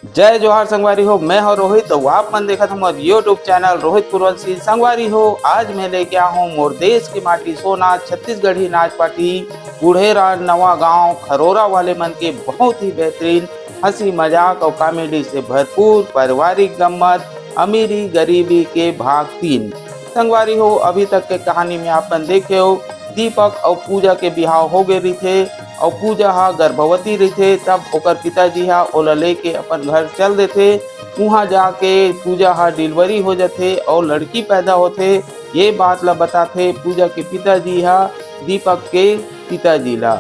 जय जोहार संगवारी हो। मैं हो रोहित तो आप मन देखा हमार यूट्यूब चैनल रोहित कुरवंशी। संगवारी हो, आज मैं लेके आया हूँ मोर देश की माटी सोना छत्तीसगढ़ी नाच पार्टी बूढ़ेरा नवा गांव खरोरा वाले मन के बहुत ही बेहतरीन हंसी मजाक और कॉमेडी से भरपूर पारिवारिक गम्मत अमीरी गरीबी के भाग 3। संगवारी हो, अभी तक के कहानी में आपन देखे हो दीपक और पूजा के बिहाव हो गए रही थे और पूजा हा गर्भवती रही थे। तब ओकर पिताजी हा ओला लेके अपन घर चल देते। वहाँ जाके पूजा हा डिलीवरी हो जाते और लड़की पैदा होते। ये बात ला बताते पूजा के पिताजी हा दीपक के पिताजी ला।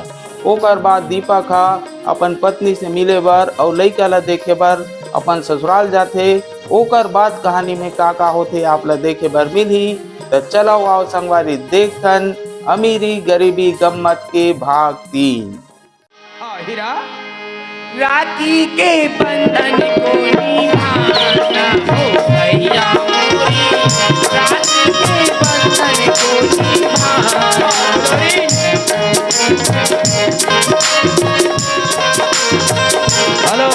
ओकर बाद दीपक हा अपन पत्नी से मिले बर और लड़का ला देखे बर अपन ससुराल जाते। ओकर बाद कहानी में का होते आप ला देखे बर मिली। तो चलो आओ संगवारी देखन अमीरी गरीबी गम्मत के भाग 3। हीरा राखी के बंधन को निभाना हो भैया मोरी, राखी के बंधन को निभाना। हेलो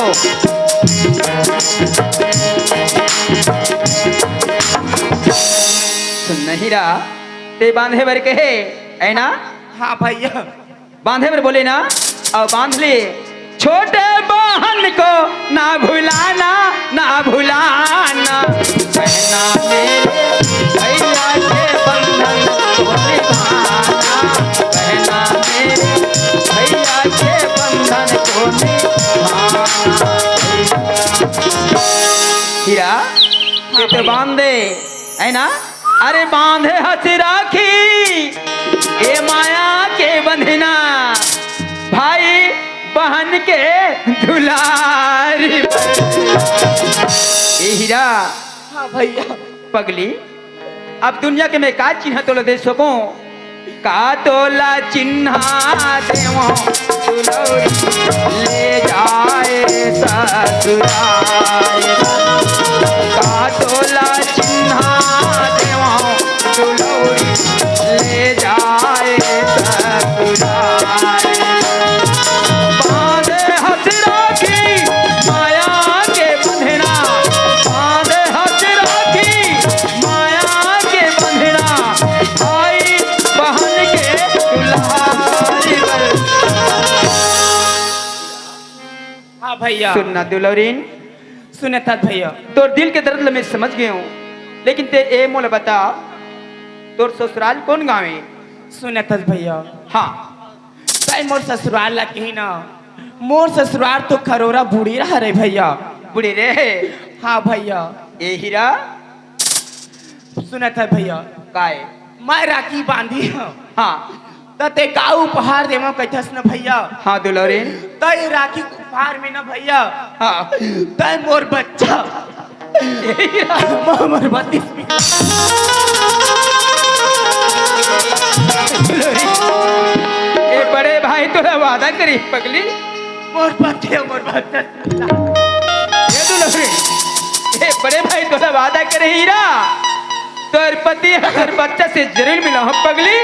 सुन हीरा, ते बांधे बर कहे है ना? हाँ भैया, बांधे बर बोले ना, और बांध ले। छोटे बहन को ना भुलाना, ना भुलाना, बहना मेरे भैया के बंधन को निभाना, बहना मेरे भैया के बंधन को निभाना। हीरा ये तो बांध दे है ना? अरे बांधे हंस राखी ए माया के बंधना, भाई बहन के दुलारी। ए हीरा, हाँ भैया, पगली अब दुनिया के मैं का चिन्ह तोला दे सको? का तोला चिन्ह देवो दुलौरी ले जाए ससुराल, का तोला चिन्ह देवो दुलौरी ले जाए ससुराल। बांधे हंस राखी माया के बंधना, बांधे हंस राखी माया के बंधना, भाई बहन के दुलारी। हाँ भैया, सुनना दुलौरीन, सुने था भैया। तोर दिल के दर्द मैं समझ गया हूँ, लेकिन ते ए मोला बता तोर ससुराल कौन गाँव है? सुने था भैया। हाँ ताई मोर ससुराल ला कही ना, मोर ससुराल तो खरोरा बूढ़ी रहा रे भैया। बुढ़े रे। हाँ भैया। ए हीरा सुने था भैया, काय मैं राखी बांधी हूँ। हाँ ते का उपहार देवो कहथस न भैया। हाँ दुलौरीन। तय राखी उपहार में न भैया, हाँ तय मोर बच्चा मोर 32 ए बड़े भाई तोरा वादा करी पगली, मोर बच्चे मोर बच्चा। ये दुलौरीन, ए बड़े भाई तोरा वादा करे हीरा तोर पति हर बच्चा से जरूर मिला हो पगली।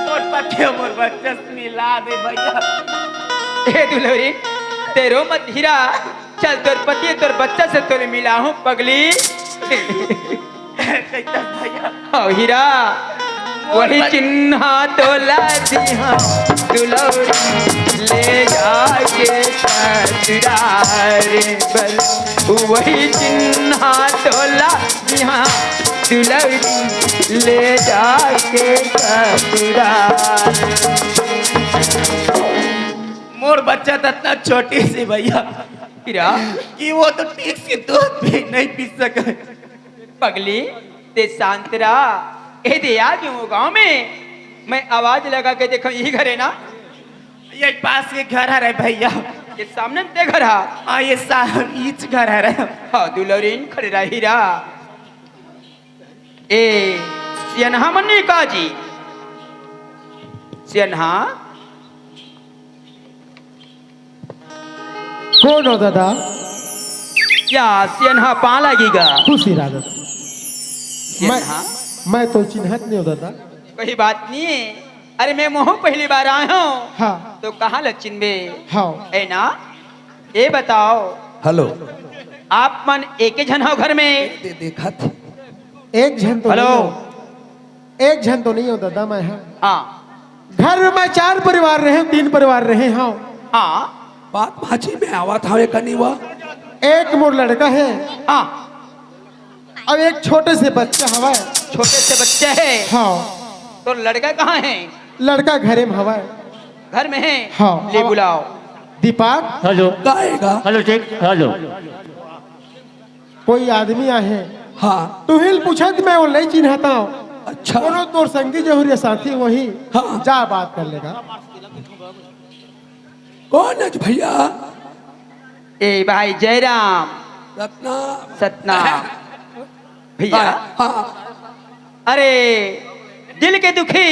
मोर पट्टे मोर बच्चा मिला दे भैया। ए दुलौरीन तेरो मत हीरा, चल तोर पति तोर बच्चा से तोरे मिला हूँ पगली। कहता भैया, हाँ हीरा वही चिन्ह तोला दिया दुलौरी ले जाके ससुराल बल, वही चिन्ह तोला दिया दुलौरी ले जाके ससुराल। मोर बच्चा तो इतना छोटी सी भैया हीरा कि वो तो ठीक से दूध भी नहीं पी सके। पगली ते शांत रहा। ए दे आ क्यों गाँव में मैं आवाज लगा के देखो यही घर है ना? ये पास के घर है रे भैया। ये सामने ते घर है? हाँ ये ईच घर है रे। हाँ दुलौरीन खड़े रहा हीरा। ए सियनहा मन्नी काजी सियनहा कौन हो दादा? क्या सियनहा पा लगेगा? खुशी राधा। सियनहा मैं तो चिन्हत नहीं हो दादा। कोई बात नहीं है। अरे मैं मोह पहली बार आया हूँ। हाँ तो कहाँ लचिन बे हाँ है ना? ये बताओ हेलो आप मन एक ही जन हो घर में? देखा थे एक झन तो हेलो। नहीं हो। एक झन तो नहीं हो दादा मैं हाँ। हाँ घर में मैं 4 परिवार रहे, 3 परिवार रहे हाँ। हाँ बात भाजी में आवा था एक नहीं एक मोर लड़का है हाँ। और एक छोटे से बच्चा हवा है। छोटे से बच्चे है हाँ तो लड़का कहाँ है? लड़का घरे में हवा है। घर में है? हाँ। ले बुलाओ। दीपक हेलो गाएगा। हेलो चेक हेलो कोई आदमी आए हैं हाँ तू हिल पूछत मैं वो नहीं चिन्हता हूँ। अच्छा बोलो तोर संगी जो हुए साथी वही हाँ। जा बात कर लेगा। कौन है भैया? ए भाई जयराम रत्ना सतनाम भैया। हाँ अरे दिल के दुखी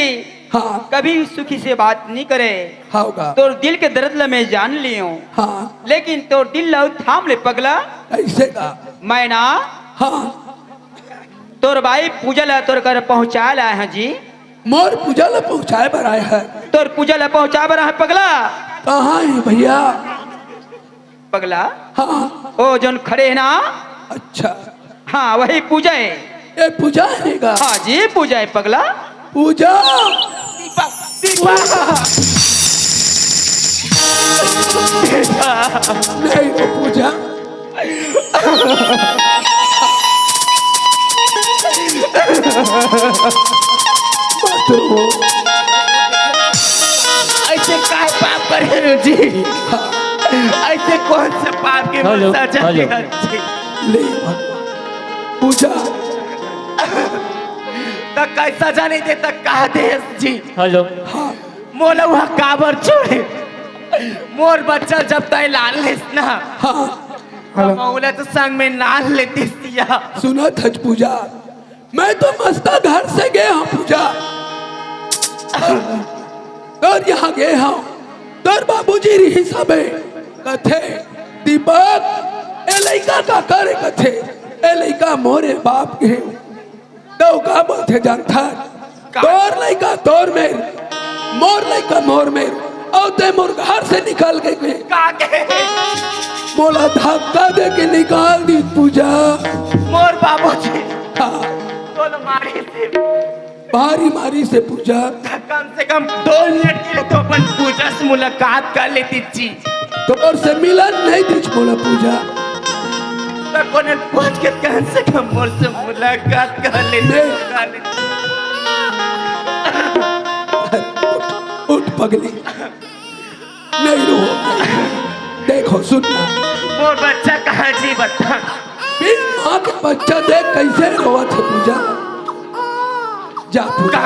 हाँ कभी सुखी से बात नहीं करे। होगा तोर दिल के दर्द ला मैं जान लियो हाँ लेकिन तोर दिल ला थाम ले पगला। कैसे का? मैं ना हाँ तोर भाई पूजा ला तोर कर पहुँचा ला है जी। मोर पूजा ला पहुँचाए पर आए है। तोर पूजा ला पहुँचा बरा है पगला। कहाँ है भैया? पगला हाँ ओ जोन खड़े है ना। अच्छा हाँ वही पूजा है। ये पूजा है का? हाँ जी पूजा है पगला। पूजा नहीं वो पूजा मत हो। ऐसे काय पाप करे जी? ऐसे कौन से पाप के हेलो, सजा हेलो। देगा जी? ले भगवान पूजा तो कैसा सजा नहीं देता कहा दे जी? हेलो हाँ मोला वहाँ काबर छोड़े मोर बच्चा जब तय लाल लेस ना हाँ मौला तो संग में नाल लेती सिया। सुना था पूजा मैं तो मस्ता घर से गए हूँ पूजा और यहाँ गए हूँ तोर बाबूजी रही सबे कथे दीपक ए लइका का करे कथे ए लइका मोरे बाप के तो का बोलते जानता तोर लइका तोर मेर मोर लइका मोर मेर और ते मोर घर से निकाल के का के मोला धक्का दे के निकाल दी पूजा। मोर बाबूजी हाँ, तो मारी से मारी मारी से पूजा कम से कम 2 मिनट के लिए तो अपन पूजा से मुलाकात कर लेती जी। तो और से मिलन नहीं दी मोला पूजा तो कोने पूछ के कम से कम मोर से मुलाकात कर लेती नहीं। कर लेती। उठ पगली नहीं रो देखो सुनना मोर बच्चा कहाँ जी बता? बिन माँ के बच्चा देख कैसे रोवा थे पूजा जा पूजा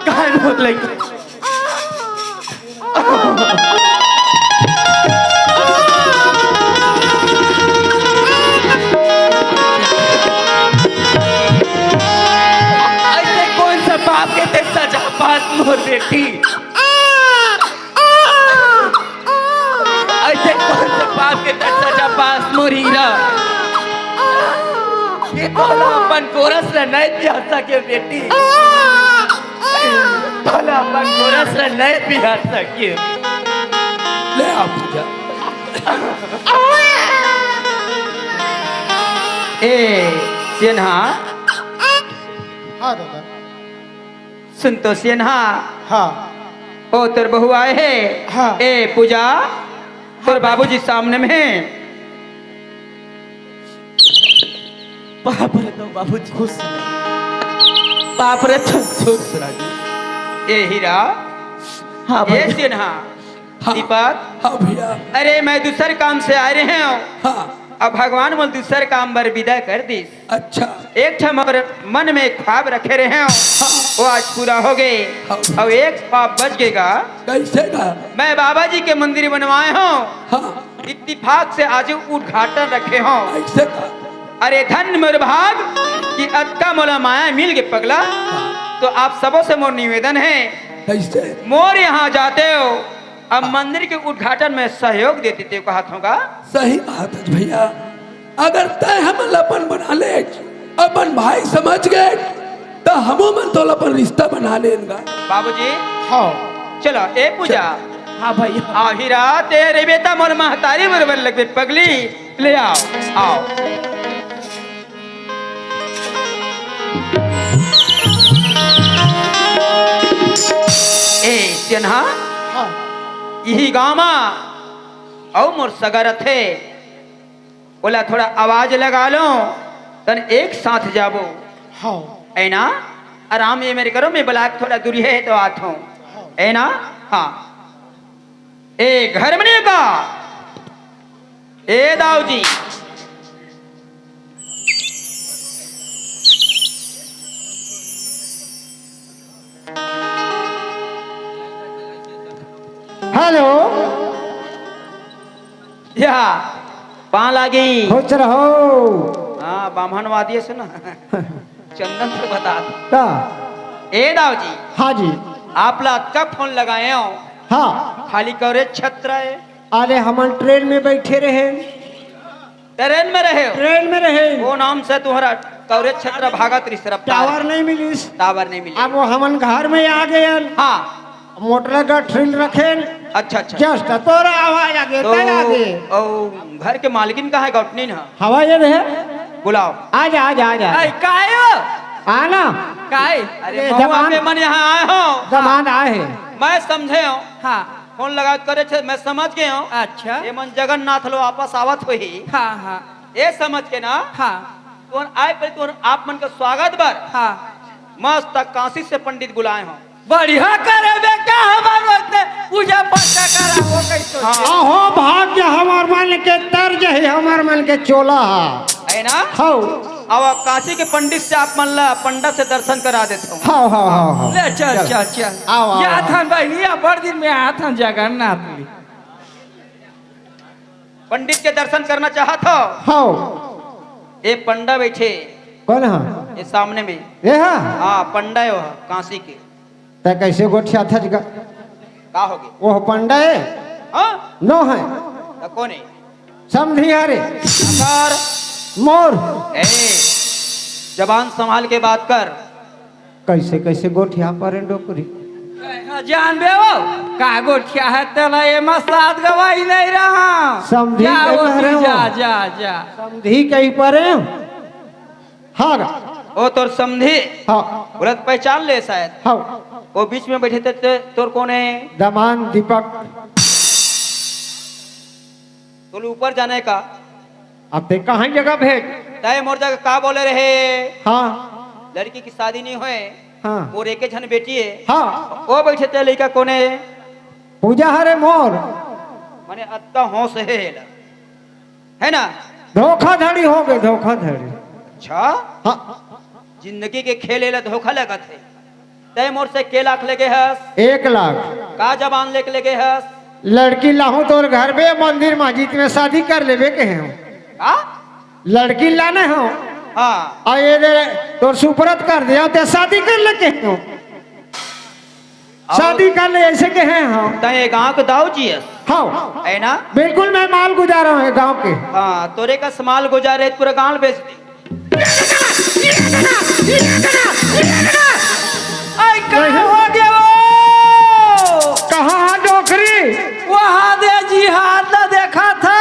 कहाँ रोक लगी? ऐसे कौन सा बाप के ते सजा पास मोर बेटी? ऐसे कौन सा बाप के ते सजा पास मोर हीरा? ये बोला अपन कोरस रे नहीं बिहार सके बेटी। बोला अपन कोरस रे नहीं बिहार सके। ले आ पूजा ए सिन्हा हाँ दादा सुन तो सिन्हा हाँ ओ तोर बहू आए है। हाँ। ए पूजा तोर बाबूजी सामने में है। बाप रे तो बाबूजी खुश बाप रे तो खुश ए हीरा हाँ ए भाई सिन्हा हाँ। दीपक हाँ भैया अरे मैं दूसरे काम से आ रहे हैं। हाँ अब भगवान मन दूसरे काम बर विदा कर दिस। अच्छा एक ठम और मन में ख्वाब रखे रहे हैं वो आज पूरा हो गए। हाँ। अब एक ख्वाब बच गएगा। कैसे का? मैं बाबा जी के मंदिर बनवाए हूँ हाँ इत्तिफाक से आज उद्घाटन रखे हूँ। कैसे का? अरे धन मोर भाग कि अतका मोला माया मिल गए पगला। तो आप सबों से मोर निवेदन है कैसे? मोर यहाँ जाते हो अब मंदिर के उद्घाटन में सहयोग देते थे कहा होगा। सही कहा था भैया अगर तय हम अपन बना ले अपन भाई समझ गए तो हमो मन तो अपन रिश्ता बना लेगा। बाबूजी हाँ चलो ए पूजा हाँ भैया आहिरा तेरे बेटा मोर महतारी बरबर लगबे पगली ले आओ आओ ए सिन्हा हाँ यही गामा औ मोर सगर थे बोला थोड़ा आवाज लगा लो तन एक साथ जाबो हाँ ऐना आराम ये मेरे करो मैं ब्लाक थोड़ा दूरी है तो आत हूँ ऐना हाँ ए घर में का ए दाऊ जी हेलो या पा लागी खुश रहो हाँ बामहन वादिये से ना चंदन से बता का ए दाऊ जी हाँ जी आप ला कब फोन लगाए हो हाँ खाली कवरेज छत्र है अरे हम ट्रेन में बैठे रहे ट्रेन में रहे हो ट्रेन में रहे वो नाम से तुम्हारा कवरेज छत्र भागा त्रिसरफ टावर नहीं मिली टावर नहीं मिली अब वो हमन घर में आ गए हाँ मोटर का ट्रेन रखे अच्छा अच्छा जस्ट तोरा आवाज आगे तो तय आगे ओ, घर के मालकिन का है गौटनी ना हवा ये रहे बुलाओ आजा आजा आजा काहे हो आना काहे अरे ये महुआ जवान- के मन यहाँ आए हो दमाद आए हैं मैं समझे हो हाँ फोन लगा करे छे मैं समझ गए हूँ अच्छा ये मन जगन्नाथ लो वापस आवत हो ही हाँ हाँ ये समझ के ना हाँ तो आए पर तो आप मन का स्वागत बर हाँ मस्त तक काशी से पंडित बुलाए हो बढ़िया करे बेटा हमारो इतने पूजा पाठ करा वो कैसे हाँ अहो भाग्य हमार मन के तर्ज है हमार मन के चोला है ना हो अब काशी के पंडित से आप मन ला पंडा से दर्शन करा देता हूँ हो हो हो हो ले चल चल चल आओ, आओ, या आओ। थान भाई या बड़ दिन में आया था जगन्नाथ में पंडित के दर्शन करना चाहत हो हो ये पंडा बैठे कौन है ये सामने में ये हाँ हाँ पंडा है वो काशी के ते कैसे गोठिया था जगह का होगे वो पंडा है हाँ नो है तो कौन है समझी अरे आकार मोर ए जबान संभाल के बात कर कैसे कैसे गोठिया पर डोकरी जान बे वो का गोठिया है तेला ये मसलात गवाही नहीं रहा समझी जा कहीं वो रहे तू हो। जा जा जा समझी कहीं पर हाँ गा ओ तोर समझे हाँ बोलत पहचान ले शायद हाँ वो बीच में बैठे थे तोर कौन है दमान दीपक तो ऊपर जाने का अब ते कहाँ जगह भेज तय मोर जगह का बोले रहे हाँ लड़की की शादी नहीं हुए हाँ मोर एक झन बेटी है हाँ वो बैठे थे लड़का कौन है पूजा हरे मोर माने अत्ता होश है ना धोखाधड़ी हो गई धोखाधड़ी अच्छा हाँ जिंदगी के खेल ला धोखा लगा थे तय मोर से के लाख लगे हस 1 लाख का जबान लेके लगे हस लड़की लाहू तोर घर पे मंदिर मस्जिद में शादी कर लेवे के हैं का लड़की लाने हो हाँ और ये दे तोर सुपरत कर दिया ते शादी कर ले के हो शादी कर ले ऐसे के हैं हम तय गांव के दाऊ जी है हाँ है ना बिल्कुल मैं माल गुजारा हूँ गांव के हाँ तोरे का समाल गुजारे पूरा गांव बेच दी आई का हो गया वो कहाँ डोकरी वहाँ दे जिहाद ना देखा था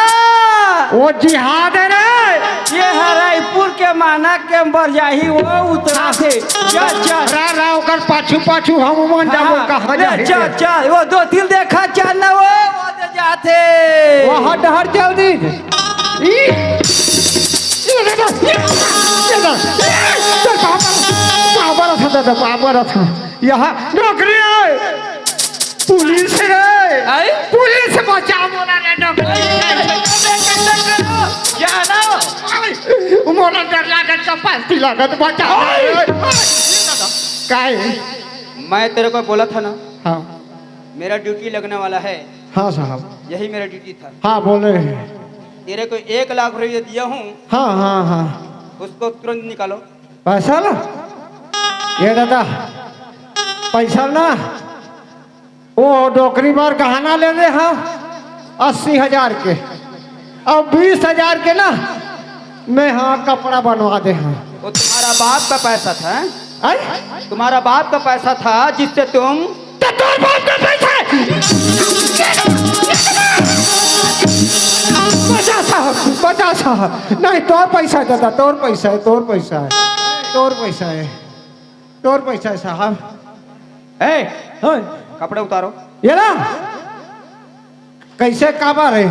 वो जिहाद है रे ये है रायपुर के माना के बरजाही वो उतरा से चल चल रा ओकर पाछू पाछू हम मन जाबो कहाँ ले जाए चल चल वो 2-3 देखा चल ना वो दे जाते वो हट हट जल्दी पापा था यहाँ नौकरी है पुलिस है आई पुलिस बचाओ मोला रे नौकरी जाना मोला डर लागत का पास्ती लागत बचाओ काय मैं तेरे को बोला था ना हाँ मेरा ड्यूटी लगने वाला है हाँ साहब यही मेरा ड्यूटी था हाँ बोले हैं तेरे को 1 लाख रुपये दिया हूँ हाँ हाँ हाँ उसको तुरंत निकालो पैसा ना ये दादा पैसा ना वो डोकरी बार गहना ले दे हाँ 80,000 के और 20,000 के ना मैं हाँ कपड़ा बनवा दे हाँ वो तुम्हारा बाप का पैसा था हैं? आई? तुम्हारा बाप का पैसा था जिससे तुम तो तोर बाप का पैसा है बचा साहब नहीं तोर पैसा है दादा तोर पैसा है तोर पैसा है तोर पैसा है तोर पैसा है साहब ए होय, कपड़े उतारो। ये ना कैसे काबर है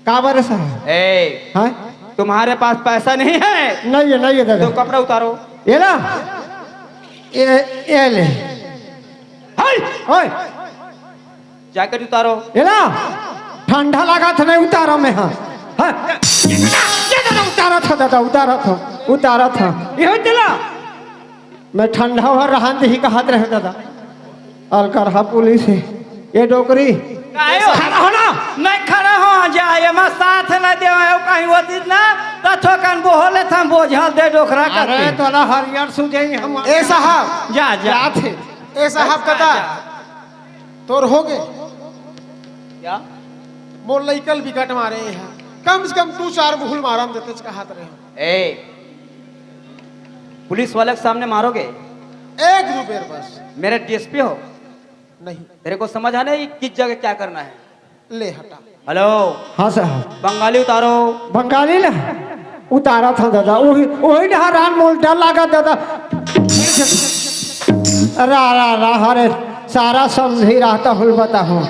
काबर है साहब ए हाँ तुम्हारे पास पैसा नहीं है नहीं है तो दादा कपड़े उतारो। ये ना ये ले हाय होय, जैकेट उतारो। ये ना ठंडा लगा था नहीं उतारा मैं हाँ हाँ, ये दादा उतारा था दादा उतारा था ये हो चला मैं ठंडा हुआ रहा ही का हाथ रहे दादा अलकर हा पुलिस है ये डोकरी खड़ा हो ना नहीं खड़ा हो जा ये मैं साथ न दे कहीं होती ना तथो कान बोले था बोझल दे डोकरा अरे करते तोला हरियर सुझे हम ए साहब जा जा थे ए साहब कदा तोर हो गए क्या मोर लइकल विकट मारे हैं कम से कम तू 4 मुहुल मारम देते इसका हाथ रहे ए पुलिस वाले के सामने मारोगे? एक दो बेर बस मेरे डीएसपी हो, नहीं तेरे को समझ आना है किस जगह क्या करना है। ले हटा हेलो हाँ साहब बंगाली उतारो। बंगाली ना उतारा था दादा वही ढारान मोल डर लगा दादा रा हरे सारा समझी रहता हुल बता हूँ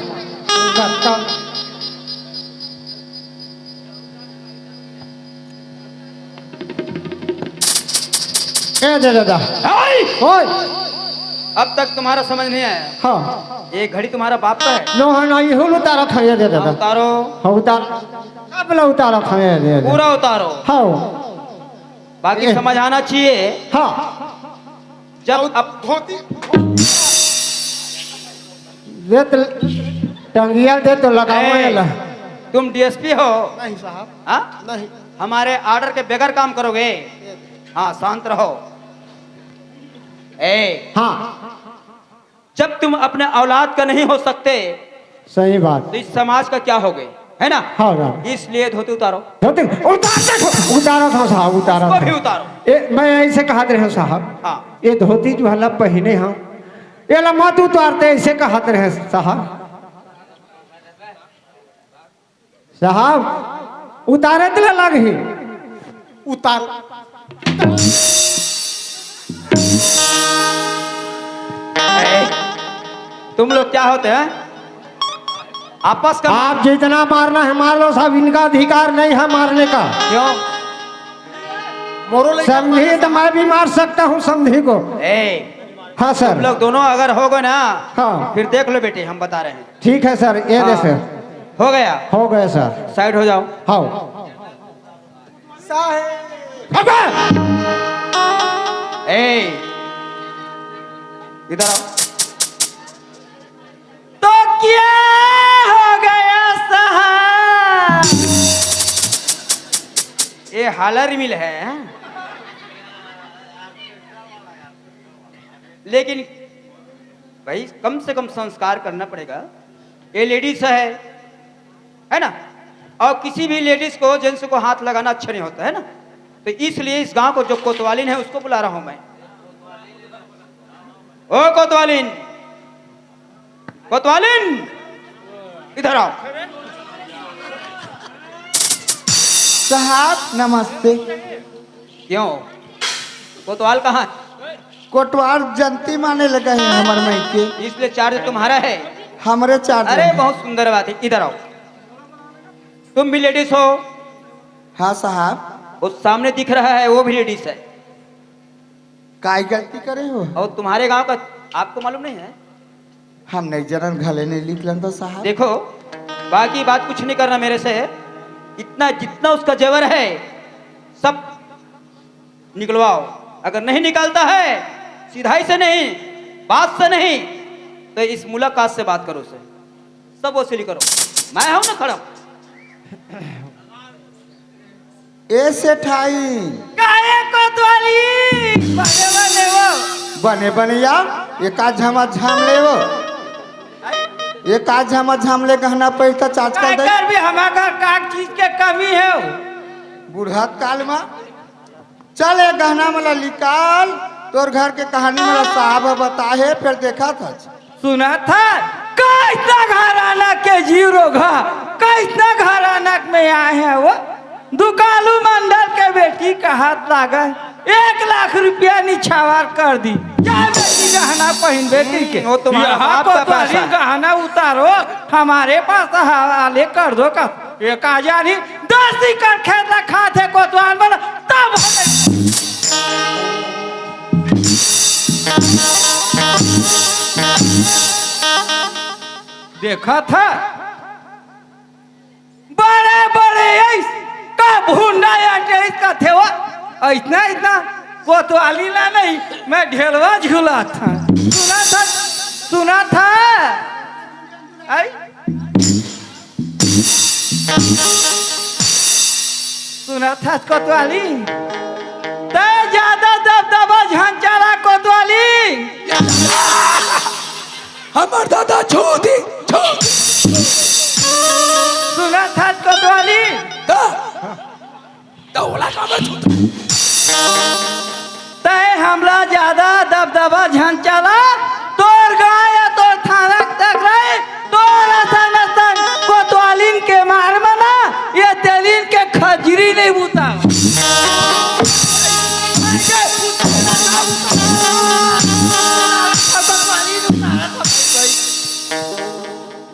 ए दे दादा ओए अब तक तुम्हारा समझ नहीं आया। हाँ ये घड़ी तुम्हारा बाप का है। नो है ना ये हुल उतारा था ये दे दादा उतारो हाँ उतार कब ला उतारा था ये दे दे पूरा उतारो। हाँ बाकी समझ आना चाहिए हाँ जब अब धोती दे तो टंगिया दे तो लगाओ तुम डीएसपी हो? नहीं साहब हाँ नहीं हमारे ऑर्डर के बगैर काम करोगे? हाँ शांत रहो। ए हाँ जब तुम अपने औलाद का नहीं हो सकते सही बात तो इस समाज का क्या होगे, है ना? हाँ राम इसलिए धोती उतारो। धोती उतारा था साहब उतारा उसको भी था उतारो। मैं ऐसे कहते रहे साहब हाँ ये धोती जो हल्ला पहने हम ये ला मत उतारते ऐसे कहते रहे साहब साहब उतारे तो लग ही उतार तुम लोग क्या होते हैं आपस का? आप जितना मारना है मार लो साहब इनका अधिकार नहीं है मारने का क्यों? मोरो लइका समझी तो मैं भी मार सकता हूँ समझी को ए हाँ तुम सर लोग दोनों अगर हो गए ना हाँ फिर देख लो बेटे हम बता रहे हैं। ठीक है सर ये दे हाँ। सर हो गया हो गए सर साइड हो जाओ। हाँ साहेब ए इधर आओ। तो क्या हो गया साहब? ये हालर मिल है लेकिन भाई कम से कम संस्कार करना पड़ेगा। ये लेडीज है ना? और किसी भी लेडीज को जेंट्स को हाथ लगाना अच्छा नहीं होता है ना? तो इसलिए इस गांव को जो कोतवालिन है उसको बुला रहा हूं मैं। ओ कोतवालिन कोतवालिन इधर आओ। साहब नमस्ते। क्यों कोतवाल कहाँ है? कोटवार जनती माने लगा है हमारे माई के इसलिए चार्ज तुम्हारा है। हमारे चार्ज अरे है। बहुत सुंदर बात है। इधर आओ। तुम भी लेडीज हो? हाँ साहब उस सामने दिख रहा है वो भी लेडीज है। काय गलती करे हो? और तुम्हारे गांव का आपको मालूम नहीं है? हम नहीं जनन घले नहीं लिखलन तो साहब। देखो बाकी बात कुछ नहीं करना मेरे से। इतना जितना उसका जेवर है सब निकलवाओ। अगर नहीं निकालता है सीधाई से नहीं बात से नहीं तो इस मुलाकात से बात करो उसे सब वसूली करो। मैं हूं ना खड़ा। ऐसे ठाई काहे कोतवाली बने बने वो बने बने यार एक आज झमा झाम ले वो एक आज झमा झाम ले गहना पैसा चाच कर दे कर भी हमारा का चीज के कमी है वो। बुढ़ात काल में चल ये गहना मला निकाल तोर घर के कहानी मला साहब बताए फिर देखा था। सुना था कैसा घराना के जीरो घर, कैसा घराना में आए हैं वो दुकालू मंडल के बेटी का हाथ लागा 1 लाख रुपया निछावर कर दी। क्या बेटी गहना पहन बेटी के वो तुम्हारा यहाँ बाप का कोतवाली पैसा। गहना उतारो हमारे पास हवाले कर दो का एक आजादी 10 एकड़ खेत रखा थे कोतवाल में तब देखा था बड़े बड़े का भूंडा का थे वो इतना इतना कोतवाली ना नहीं मैं ढेलवा झूला था सुना था आई सुना था कोतवाली ते ज्यादा दबदबा झंझारा कोतवाली हमार दादा छोटी सुना था कोतवाली तय हमला ज्यादा दबदबा झंझारा तोर गाय तोर थाना तक रहे तोर असन कोतवालीन के मार मना ये तेलीन के खजरी नहीं बूता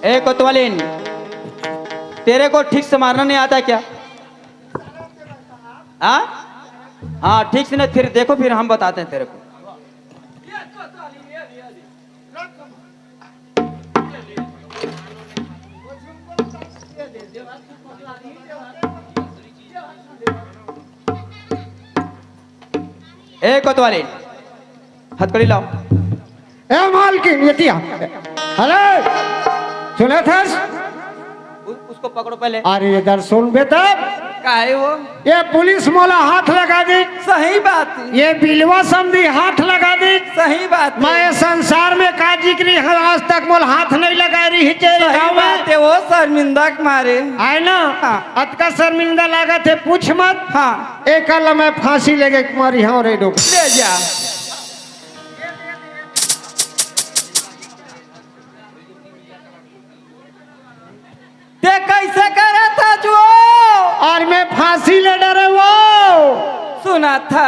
ए कोतवालीन, तेरे को ठीक से मारना नहीं आता क्या? हाँ ठीक से नहीं, फिर देखो फिर हम बताते हैं तेरे को। ए कोतवालीन, हथकड़ी लाओ। ए मालकिन ये दिया अरे सुने थे उसको पकड़ो पहले। अरे इधर सुन बेटा काहे वो ये पुलिस मोला हाथ लगा दी, सही बात ये बिलवा समझी हाथ लगा दी। सही बात मैं संसार में का जिक्री आज तक मोल हाथ नहीं लगा रही है सही बात है वो शर्मिंदा के मारे आए ना। अतका शर्मिंदा लगा थे पूछ मत। हाँ एक कल मैं फांसी लेके मारी हाँ रे डोक ले जा ते कैसे करा था जो और मैं फांसी ले डरे वो सुना था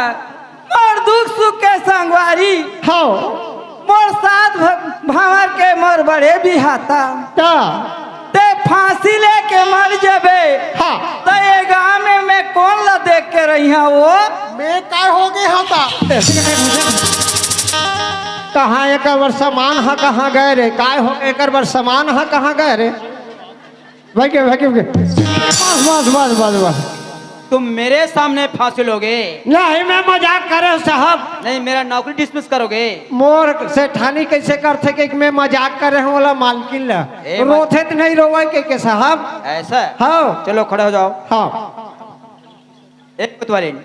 मोर दुख सुख के संगवारी हो मोर साथ भंवर के मोर बड़े बिहाता ता ते फांसी लेके मर जबे हाँ तो ये गाँव में मैं कौन ला देख के रही हूँ वो मैं काय हो गए होता कहाँ एक बार सामान हा कहाँ गए रे काय हो एक बार सामान हा कहाँ गए रे भागे भागे भागे बस बस बस बस बस तुम मेरे सामने फांसी लोगे? नहीं मैं मजाक करे साहब। नहीं, मेरा नौकरी डिसमिस करोगे? मोर से ठानी कैसे करते कि मैं मजाक कर रहे हूँ वाला मालकिन ला रोथे तो नहीं रोवे के साहब ऐसा? हाँ चलो खड़े हो जाओ। हाँ एक कोतवालीन,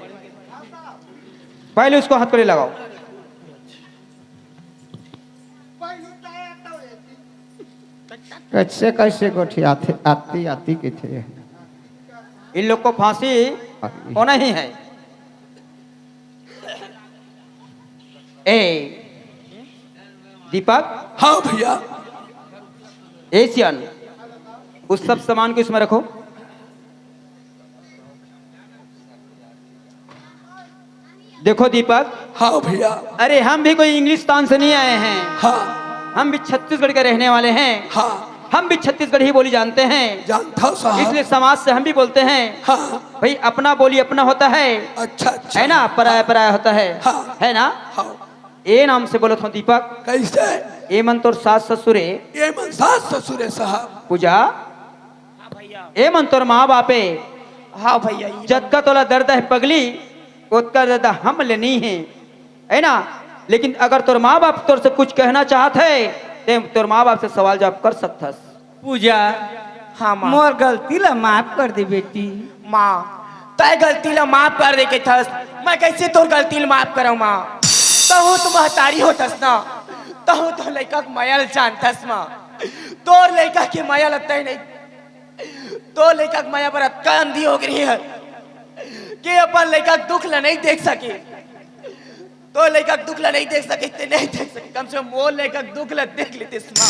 पहले उसको हथकड़ी लगाओ। कैसे कैसे गोठी आती आती आती के थे इन लोग को फांसी होना ही है। ए दीपक। हाँ भैया। एशियन, उस सब सामान को इसमें रखो। देखो दीपक। हाँ भैया। अरे हम भी कोई इंग्लिस्तान से नहीं आए हैं। हाँ हम भी छत्तीसगढ़ के रहने वाले हैं। हाँ हम भी छत्तीसगढ़ ही बोली जानते हैं। जानता हूँ साहब। इसलिए समाज से हम भी बोलते हैं। हाँ भाई अपना बोली अपना होता है। अच्छा अच्छा है ना, पराया पराया होता है। हाँ है ना। हाँ ए नाम से बोलत हूँ दीपक। कैसे? ए मन तोर सास ससुरे। ये मन सास ससुरे साहब। पूजा। ए मन तोर माँ बापे। हाँ भैया जतका तोला दर्द है पगली उतका दर्द हम ले नहीं है ना। लेकिन अगर तोर माँ बाप तोर से कुछ कहना चाहत है ते तोर माँ बाप से सवाल जवाब कर सकथस। पूजा हाँ माँ। मोर गलती ला माफ कर दे बेटी। माँ तय गलती ला माफ कर दे के थस, मैं कैसे तोर गलती ला माफ करऊँ माँ। तहु तो महतारी होतस ना, तहु तो लड़का के माया जानतस माँ। तोर लड़का के माया लगता ही नहीं, तो लड़का के माया पर अतका अंधी हो गई है कि अपन लड़का के दुख ला नहीं देख सके। तो लड़का दुख ला नहीं देख सके ते नहीं देख सके कम से कम वो लड़का दुख ला देख लेते माँ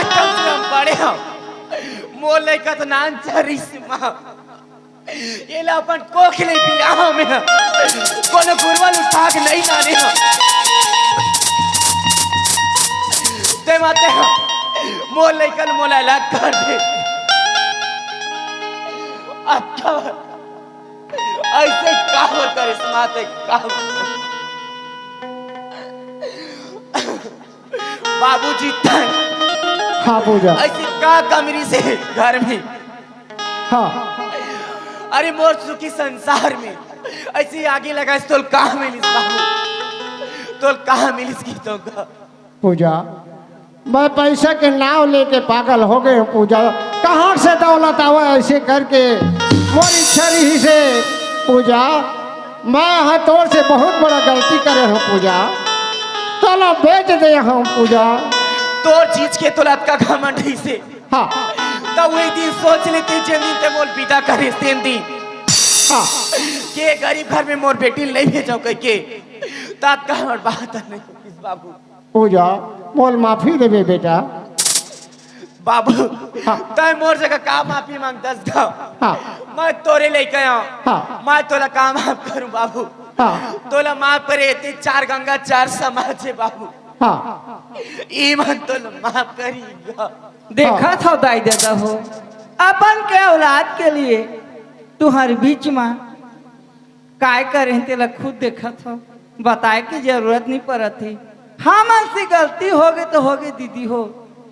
कम से कम बड़े हो मोर लड़का तो नान चरी माँ ये ला अपन कोखले बियाह में कोनो गुरवल उठा के नहीं नाने हो ते माते मोर लड़का मोला अलग कर दे अच्छा ऐसे कावर करे समाते कावर बाबूजी तन हाँ पूजा ऐसी का कमरी से घर में हाँ अरे मोर सुखी संसार में ऐसी आगे लगा तोल कहाँ मिलिस बाबू तोल कहाँ मिलिस की तो पूजा मैं पैसे के नाव लेके पागल हो गए हूँ पूजा कहाँ से दौलत आवे ऐसे करके मोरी छरी से पूजा मैं हथौड़ से बहुत बड़ा गलती करे हूँ पूजा चलो बेच दे हूँ पूजा तोर चीज के तोलात का घमंड ही से हाँ तब वही दिन सोच लेते जमीन ते मोर पिता करे सेम दिन हाँ के गरीब घर में मोर बेटी नहीं भेजो कह के तात का हमर बात नहीं किस बाबू पूजा मोल माफी देवे बेटा बाबू हाँ। तय मोर जगह का माफी मांग 10 गाँव हाँ मैं तोरे लेके आया हाँ। मैं तोला काम माफ करूं बाबू हाँ तोला माफ करे ते 4 गंगा 4 समाज है बाबू हाँ ईमान तोला माफ करीगा देखा था दाई दादा हो अपन के औलाद के लिए तुम्हारे बीच में काय करे तेला खुद देखा था बताए की जरूरत नहीं पड़त थी हमसे गलती हो गई तो हो गई दीदी हो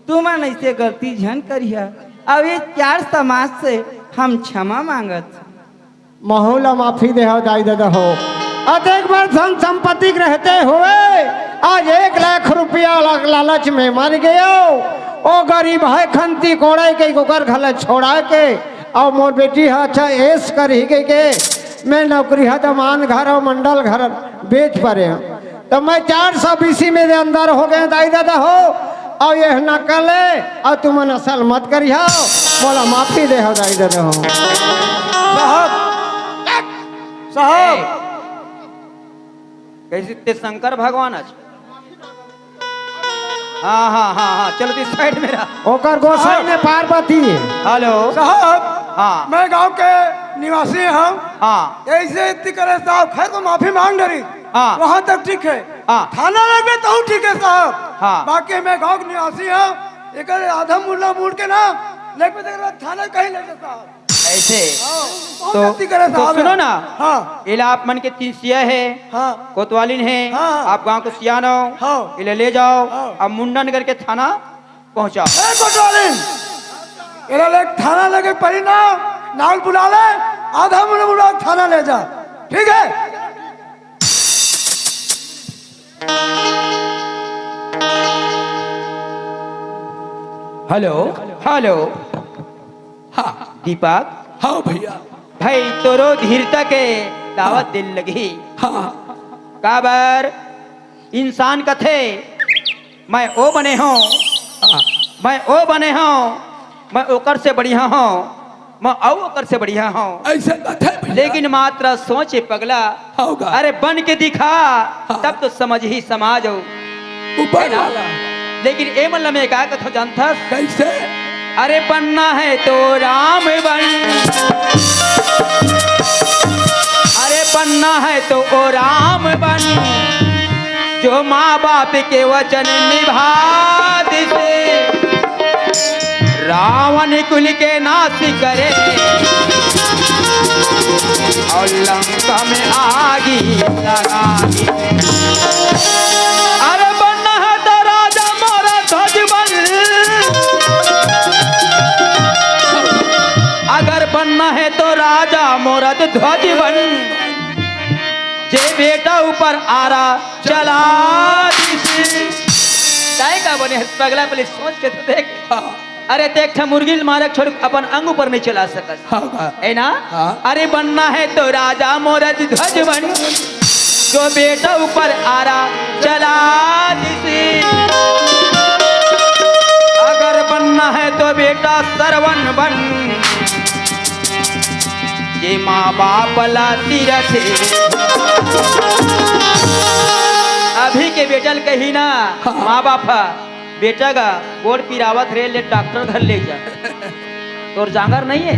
तुम ऐसे गलती झन करिया अब ये 4 समाज से हम क्षमा मांगत महोला माफी दे हो दाई दादा हो अधिक बार धन संपत्ति रहते हुए आज 1 लाख रुपया लालच में मर गयो ओ गरीब है खंती कोड़े के गोकर घले छोड़ा के और मोर बेटी है अच्छा ऐश कर ही के मैं नौकरी है तो मान घर और मंडल घर बेच पड़े तो मैं 420 में अंदर हो गए दाई दादा हो और ये न कले और तुम नसल मत करिया बोला माफी दे हो दाई दादा हो साहब साहब कैसे ते शंकर भगवान आज हाँ हाँ हाँ हाँ चलो इस साइड मेरा ओकर गोसाई में पार्वती हेलो साहब हाँ मैं गांव के निवासी हूँ हाँ ऐसे इतनी करे साहब खैर तो माफी मांग डरी हाँ। वहाँ तक ठीक है हाँ। थाना लगे तो ठीक है साहब हाँ। बाकी मैं गांव के निवासी हूँ एक आधा मुल्ला मुड़ के ना लेके थाना कहीं ले साहब ऐसे बहुत तो गलती करे साहब सुनो ना हाँ इला आप मन के 3 सिया है हाँ कोतवालिन है हाँ। आप गांव को सियानो हाँ। इले ले जाओ हाँ। अब मुंडन करके थाना पहुंचाओ ए कोटवालिन इला ले थाना लगे पड़ी ना नाल बुला ले आधा मुल्ला बुला थाना ले जा ठीक है हेलो हेलो हाँ दीपक हाँ भैया भाई तोरो धीरता के दावत दिल लगी हाँ काबर इंसान कथे मैं ओ बने हूँ हाँ मैं ओ बने हूँ मैं ओकर से बढ़िया हूँ मैं औ ओकर से बढ़िया हूँ ऐसे कथे भैया लेकिन मात्र सोचे पगला होगा अरे बन के दिखा तब तो समझ ही समाज हो ऊपर वाला लेकिन ए मतलब में क्या कथो जानता कैसे अरे बनना है तो राम बन अरे बनना है तो ओ राम बन जो माँ बाप के वचन निभा दे रावण कुल के नाश करे और लंका में आगी लगागी अरे बनना है तो राजा मोरा ध्वज बन अगर बनना है तो राजा मोरत ध्वज बन जे बेटा ऊपर आ रहा चला काय का बने पगला पहले सोच के तो देख अरे देख था मुर्गी मारक छोड़ अपन अंग ऊपर नहीं चला सकत हाँ है ना हाँ। अरे बनना है तो राजा मोरत ध्वज बन जो बेटा ऊपर आ रहा चला अगर बनना है तो बेटा सरवन बन ये माँ बाप लाती रथे। अभी के बेटल कही ना माँ बाप बेटा का गोड़ पिरावत रे ले डॉक्टर घर ले जा तोर जांगर नहीं है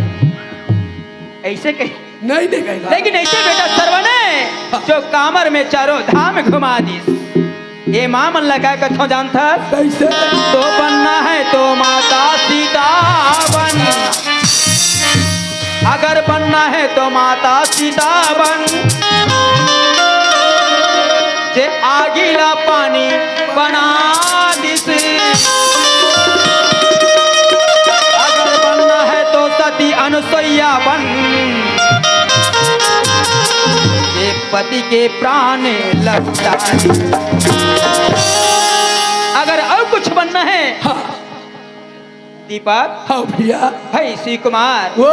ऐसे कही नहीं देखेगा लेकिन ऐसे बेटा सर्वने जो कामर में चारों धाम घुमा दी। ये माँ मन लगा कथो जानता कैसे तो बनना है तो माता सीता बन, अगर बनना है तो माता सीता बन, जे आगीला पानी बना दिस, अगर बनना है तो सती अनुसैया बन, जे पति के प्राण लगता है। अगर और कुछ बनना है दीपक हाँ भैया भाई श्री कुमार वो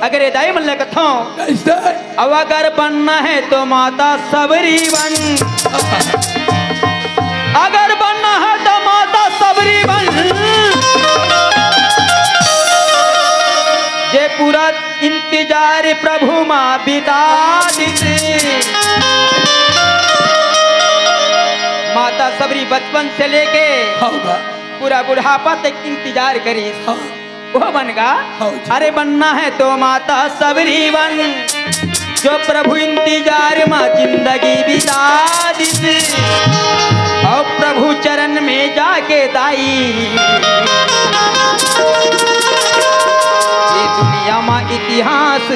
अगर ये दाई मन कथो कैसे अब अगर बनना है तो माता सबरी बन, अगर बनना है तो माता सबरी बन, ये पूरा इंतजार प्रभु माँ बिता दीजिए। माता सबरी बचपन से लेके होगा पूरा बुढ़ापा तक इंतजार करी हाँ वो बनेगा। हाँ जी। अरे बनना है तो माता सबरी बन, जो प्रभु इंतजार माँ जिंदगी बिता दीजिए और प्रभु चरण में जाके दाई ये दुनिया माँ इतिहास।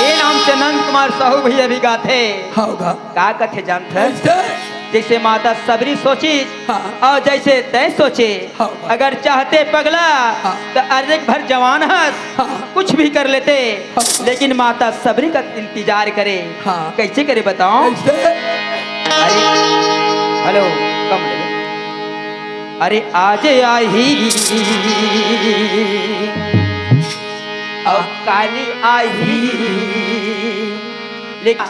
ये नाम से नंद कुमार साहू भैया भी गाते होगा का कथे जानते हैं? कैसे जैसे माता सबरी सोची हाँ। और जैसे तय सोचे हाँ। अगर चाहते पगला हाँ। तो अर्धेक भर जवान हंस हाँ। कुछ भी कर लेते हाँ। लेकिन माता सबरी का इंतजार करे हाँ। कैसे करे बताओ। कैसे अरे हेलो कम ले अरे आज आई और काली आई लेकिन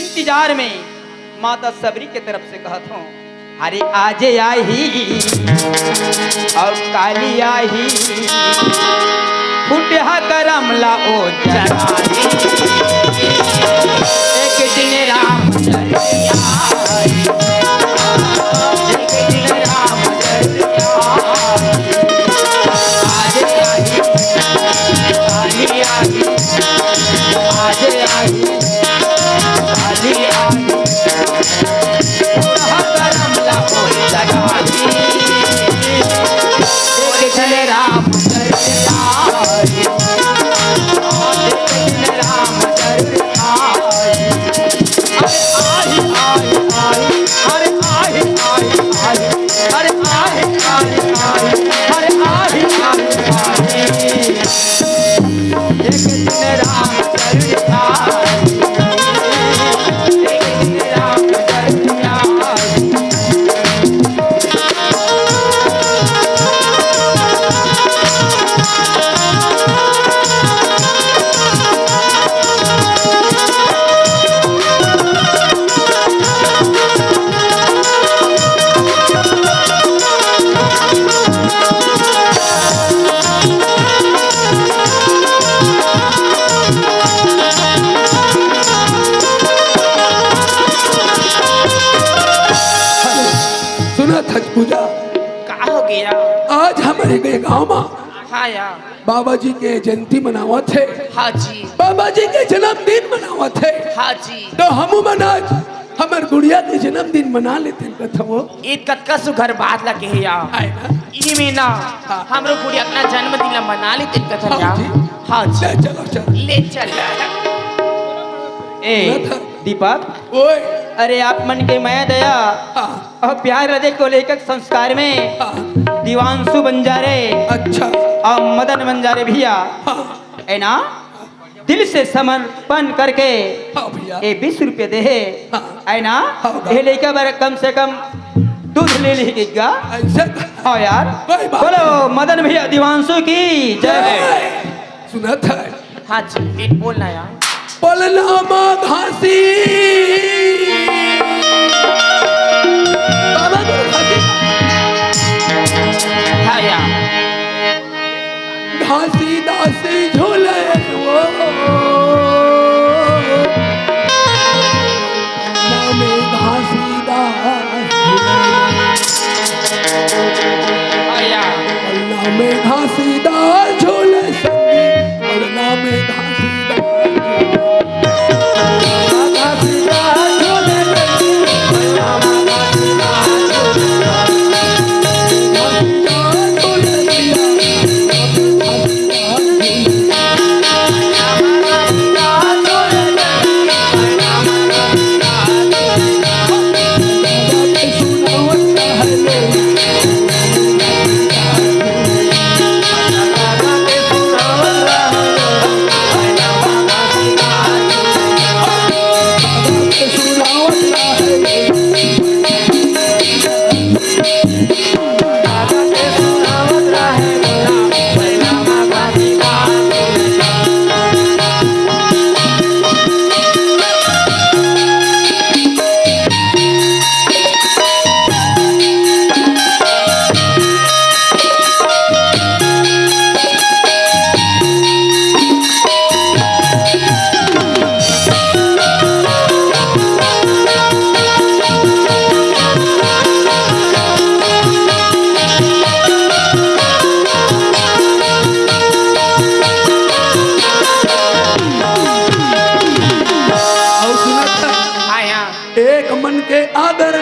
इंतजार में माता सबरी के तरफ से कहत हूँ अरे आज आई और काली आई फुटहा करमला ओ जराई एक दिन राम चरिया आई, एक दिन राम चरिया आई, आज आई काली आई, आज आई काली आई राम सुना थज पूजा का हो गया? आज हमारे गए गांव में हाँ यार। बाबा जी के जयंती मनावा थे। हाँ जी। बाबा जी के जन्मदिन मनावा थे। हाँ जी। तो हम आज हमार गुड़िया के जन्मदिन मना लेते हैं कथवो ईद कतका सुघर बात लगे है यार। आए ना ई में ना हाँ। हमरो गुड़ी अपना जन्मदिन ला मना लेते कथन हाँ यार। जी। हाँ जी। ले चलो चलो ले चल। ए दीपक ओए अरे आप मन के मैं दया हाँ और प्यार हृदय को लेकर संस्कार में हाँ दीवांशु बंजारे अच्छा और मदन बंजारे भैया हाँ है ना दिल से समर्पण करके हाँ भैया ये 20 रुपये दे हाँ। है ना हाँ। ये लेकर बार कम से कम दूध ले लीजिएगा। ऐसे हाँ यार कोई बात बोलो मदन भैया दीवांशु की जय। सुना था हाँ जी एक बोलना यार। पलनामा घासी बाबा गुरु घासी हाँ यार। घासी दा में घासीदार झूले संगी पलना में घासीदार एक मन के आदर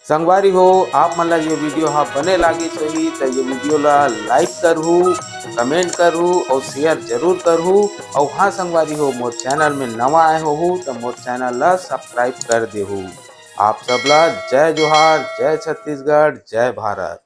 संगवारी हो आप मन ला ये वीडियो हाँ बने लागी सही तो ये वीडियो ला लाइक करहू, कमेंट करहू और शेयर जरूर करहू। और हाँ संगवारी हो मोर चैनल में नवा आए हो तो मोर चैनल ला सब्सक्राइब कर देहू। आप सबला जय जोहार, जय छत्तीसगढ़, जय भारत।